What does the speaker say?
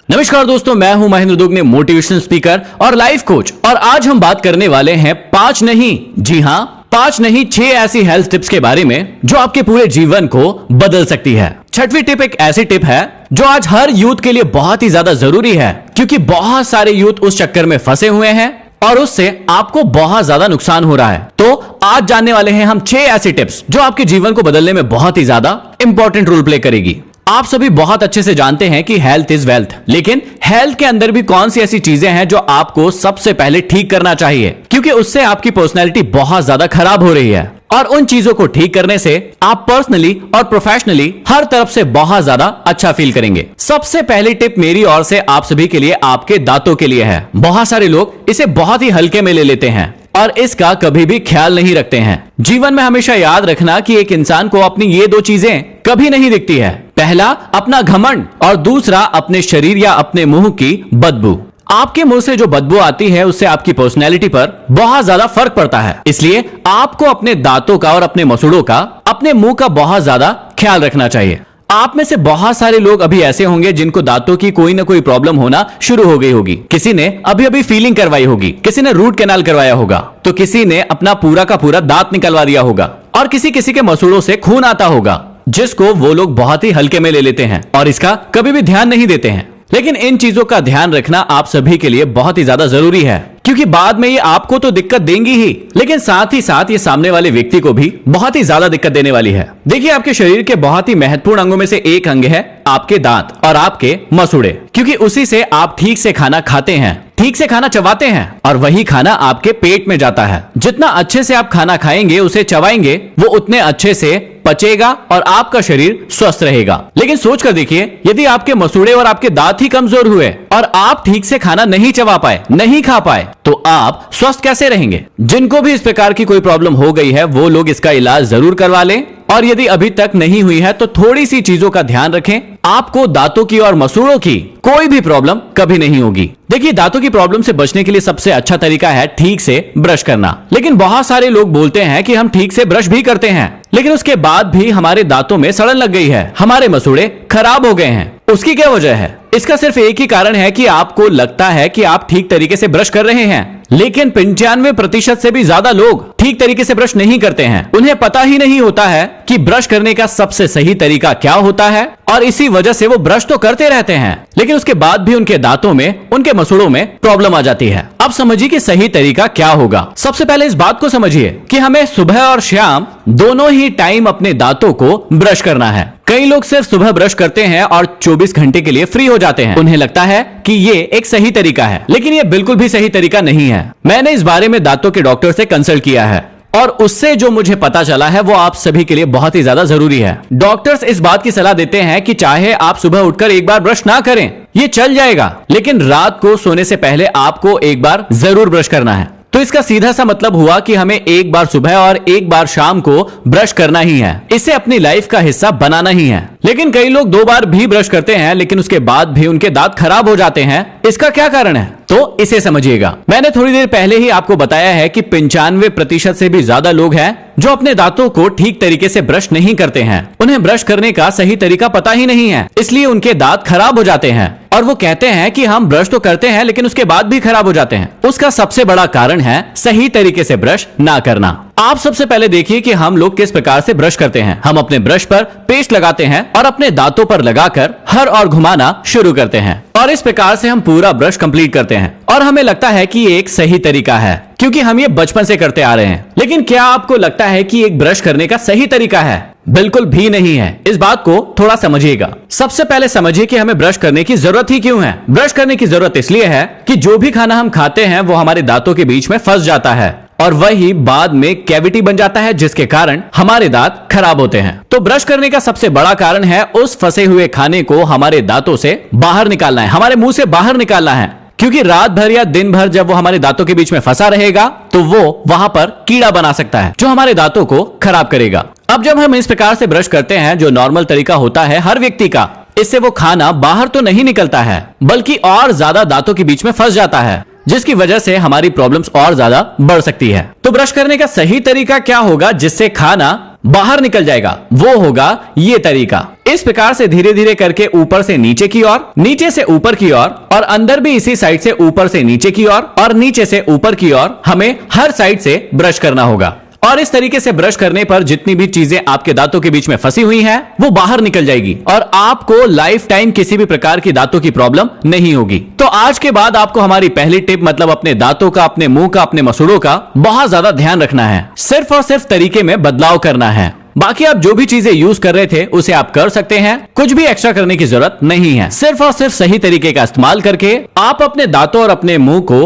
नमस्कार दोस्तों, मैं हूं महेंद्र दुग्ने, मोटिवेशनल स्पीकर और लाइफ कोच। और आज हम बात करने वाले हैं 5 नहीं, जी हां 5 नहीं 6 ऐसी हेल्थ टिप्स के बारे में जो आपके पूरे जीवन को बदल सकती है। छठवीं टिप एक ऐसी टिप है जो आज हर यूथ के लिए बहुत ही ज्यादा जरूरी है, क्योंकि बहुत सारे यूथ उस चक्कर में फंसे हुए हैं और उससे आपको बहुत ज्यादा नुकसान हो रहा है। तो आज जानने वाले हैं हम 6 ऐसी टिप्स जो आपके जीवन को बदलने में बहुत ही ज्यादा इंपॉर्टेंट रोल प्ले करेगी। आप सभी बहुत अच्छे से जानते हैं कि हेल्थ इज वेल्थ, लेकिन हेल्थ के अंदर भी कौन सी ऐसी चीजें हैं जो आपको सबसे पहले ठीक करना चाहिए, क्योंकि उससे आपकी पर्सनैलिटी बहुत ज्यादा खराब हो रही है। और उन चीजों को ठीक करने से आप पर्सनली और प्रोफेशनली हर तरफ से बहुत ज्यादा अच्छा फील करेंगे। सबसे पहली टिप मेरी ओर से आप सभी के लिए आपके दांतों के लिए है। बहुत सारे लोग इसे बहुत ही हल्के में ले लेते हैं और इसका कभी भी ख्याल नहीं रखते हैं। जीवन में हमेशा याद रखना कि एक इंसान को अपनी ये 2 चीजें कभी नहीं दिखती है। पहला अपना घमंड और दूसरा अपने शरीर या अपने मुंह की बदबू। आपके मुंह से जो बदबू आती है उससे आपकी पर्सनैलिटी पर बहुत ज्यादा फर्क पड़ता है। इसलिए आपको अपने दांतों का और अपने मसूड़ों का, अपने मुंह का बहुत ज्यादा ख्याल रखना चाहिए। आप में से बहुत सारे लोग अभी ऐसे होंगे जिनको दांतों की कोई ना कोई प्रॉब्लम होना शुरू हो गई होगी। किसी ने अभी अभी फीलिंग करवाई होगी, किसी ने रूट कैनाल करवाया होगा, तो किसी ने अपना पूरा का पूरा दांत निकलवा दिया होगा और किसी किसी के मसूड़ों से खून आता होगा, जिसको वो लोग बहुत ही हल्के में ले लेते हैं और इसका कभी भी ध्यान नहीं देते हैं। लेकिन इन चीजों का ध्यान रखना आप सभी के लिए बहुत ही ज्यादा जरूरी है, क्योंकि बाद में ये आपको तो दिक्कत देंगी ही, लेकिन साथ ही साथ ये सामने वाले व्यक्ति को भी बहुत ही ज्यादा दिक्कत देने वाली है। देखिए, आपके शरीर के बहुत ही महत्वपूर्ण अंगों में से एक अंग है आपके दांत और आपके मसूड़े, क्योंकि उसी से आप ठीक से खाना खाते हैं, ठीक से खाना चबाते हैं और वही खाना आपके पेट में जाता है। जितना अच्छे से आप खाना खाएंगे, उसे चबाएंगे, वो उतने अच्छे से पचेगा और आपका शरीर स्वस्थ रहेगा। लेकिन सोच कर देखिए, यदि आपके मसूड़े और आपके दांत ही कमजोर हुए और आप ठीक से खाना नहीं चबा पाए, नहीं खा पाए, तो आप स्वस्थ कैसे रहेंगे? जिनको भी इस प्रकार की कोई प्रॉब्लम हो गई है वो लोग इसका इलाज जरूर करवा लें, और यदि अभी तक नहीं हुई है तो थोड़ी सी चीजों का ध्यान रखें, आपको दांतों की और मसूड़ों की कोई भी प्रॉब्लम कभी नहीं होगी। देखिए, दांतों की प्रॉब्लम से बचने के लिए सबसे अच्छा तरीका है ठीक से ब्रश करना। लेकिन बहुत सारे लोग बोलते हैं कि हम ठीक से ब्रश भी करते हैं, लेकिन उसके बाद भी हमारे दांतों में सड़न लग गई है, हमारे मसूड़े खराब हो गए हैं। उसकी क्या वजह है? इसका सिर्फ एक ही कारण है कि आपको लगता है कि आप ठीक तरीके से ब्रश कर रहे हैं, लेकिन 95% से भी ज्यादा लोग ठीक तरीके से ब्रश नहीं करते हैं। उन्हें पता ही नहीं होता है कि ब्रश करने का सबसे सही तरीका क्या होता है, और इसी वजह से वो ब्रश तो करते रहते हैं, लेकिन उसके बाद भी उनके दांतों में, उनके मसूड़ों में प्रॉब्लम आ जाती है। अब समझिए कि सही तरीका क्या होगा। सबसे पहले इस बात को समझिए कि हमें सुबह और शाम दोनों ही टाइम अपने दांतों को ब्रश करना है। कई लोग सिर्फ सुबह ब्रश करते हैं और 24 घंटे के लिए फ्री हो जाते हैं। उन्हें लगता है कि ये एक सही तरीका है, लेकिन ये बिल्कुल भी सही तरीका नहीं है। मैंने इस बारे में दांतों के डॉक्टर से कंसल्ट किया है और उससे जो मुझे पता चला है वो आप सभी के लिए बहुत ही ज्यादा जरूरी है। डॉक्टर्स इस बात की सलाह देते हैं कि चाहे आप सुबह उठकर एक बार ब्रश ना करें, ये चल जाएगा, लेकिन रात को सोने से पहले आपको एक बार जरूर ब्रश करना है। तो इसका सीधा सा मतलब हुआ कि हमें एक बार सुबह और एक बार शाम को ब्रश करना ही है, इसे अपनी लाइफ का हिस्सा बनाना ही है। लेकिन कई लोग 2 बार भी ब्रश करते हैं, लेकिन उसके बाद भी उनके दांत खराब हो जाते हैं। इसका क्या कारण है? तो इसे समझिएगा। मैंने थोड़ी देर पहले ही आपको बताया है कि 95% से भी ज्यादा लोग हैं जो अपने दांतों को ठीक तरीके से ब्रश नहीं करते हैं। उन्हें ब्रश करने का सही तरीका पता ही नहीं है, इसलिए उनके दांत खराब हो जाते हैं और वो कहते हैं कि हम ब्रश तो करते हैं लेकिन उसके बाद भी खराब हो जाते हैं। उसका सबसे बड़ा कारण है सही तरीके से ब्रश ना करना। आप सबसे पहले देखिए कि हम लोग किस प्रकार से ब्रश करते हैं। हम अपने ब्रश पर पेस्ट लगाते हैं और अपने दांतों पर लगाकर हर और घुमाना शुरू करते हैं, और इस प्रकार से हम पूरा ब्रश कंप्लीट करते हैं और हमें लगता है कि ये एक सही तरीका है, क्योंकि हम ये बचपन से करते आ रहे हैं। लेकिन क्या आपको लगता है कि एक ब्रश करने का सही तरीका है? बिल्कुल भी नहीं है। इस बात को थोड़ा समझिएगा। सबसे पहले समझिए कि हमें ब्रश करने की जरूरत ही क्यों है। ब्रश करने की जरूरत इसलिए है कि जो भी खाना हम खाते हैं वो हमारे दांतों के बीच में फंस जाता है और वही बाद में कैविटी बन जाता है, जिसके कारण हमारे दांत खराब होते हैं। तो ब्रश करने का सबसे बड़ा कारण है उस फंसे हुए खाने को हमारे दांतों से बाहर निकालना है, हमारे मुंह से बाहर निकालना है, क्योंकि रात भर या दिन भर जब वो हमारे दांतों के बीच में फंसा रहेगा तो वो वहां पर कीड़ा बना सकता है जो हमारे दांतों को खराब करेगा। अब जब हम इस प्रकार से ब्रश करते हैं, जो नॉर्मल तरीका होता है हर व्यक्ति का, इससे वो खाना बाहर तो नहीं निकलता है बल्कि और ज्यादा दांतों के बीच में फंस जाता है, जिसकी वजह से हमारी प्रॉब्लम्स और ज्यादा बढ़ सकती है। तो ब्रश करने का सही तरीका क्या होगा जिससे खाना बाहर निकल जाएगा, वो होगा ये तरीका। इस प्रकार से धीरे धीरे करके ऊपर से नीचे की ओर, नीचे से ऊपर की ओर और अंदर भी इसी साइड से ऊपर से नीचे की ओर और नीचे से ऊपर की ओर हमें हर साइड से ब्रश करना होगा। और इस तरीके से ब्रश करने पर जितनी भी चीजें आपके दांतों के बीच में फंसी हुई हैं वो बाहर निकल जाएगी और आपको लाइफ टाइम किसी भी प्रकार की दांतों की प्रॉब्लम नहीं होगी। तो आज के बाद आपको हमारी पहली टिप मतलब अपने दांतों का, अपने मुंह का, अपने मसूड़ों का बहुत ज्यादा ध्यान रखना है। सिर्फ और सिर्फ तरीके में बदलाव करना है। बाकी आप जो भी चीजें यूज कर रहे थे उसे आप कर सकते हैं, कुछ भी एक्स्ट्रा करने की जरूरत नहीं है। सिर्फ और सिर्फ सही तरीके का इस्तेमाल करके आप अपने दांतों और अपने मुंह को